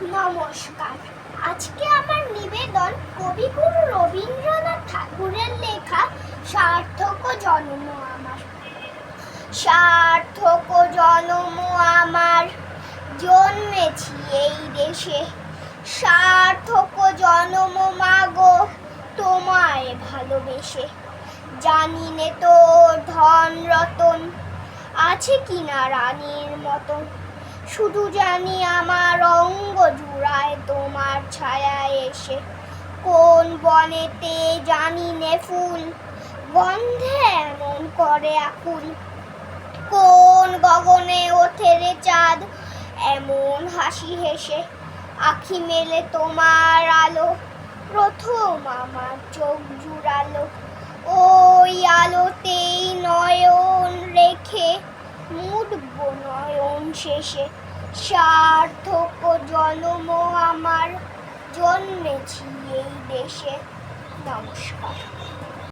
নমস্কার। আজকে আমার নিবেদন কবিগুরু রবীন্দ্রনাথ ঠাকুরের লেখা সার্থক জন্ম আমার। সার্থক জন্ম আমার, জন্মেছি এই দেশে। সার্থক জন্ম মাগো, তোমায় ভালোবেসে। জানি নে তোর ধন রতন আছে কিনা রানীর মতন, শুধু জানি আমার অঙ্গ জুড়ায় তোমার ছায়া এসে। কোন বনেতে জানি নে ফুল গন্ধে এমন করে আকুল, কোন গগনে ওঠে রে চাঁদ এমন হাসি হেসে। আখি মেলে তোমার আলো প্রথম আমার চোখ জুড়ালো, ওই আলোতেই নয়ন রেখে মুড়ব নয়ন শেষে। সার্থক জন্ম আমার, জন্মেছি এই দেশে। নমস্কার।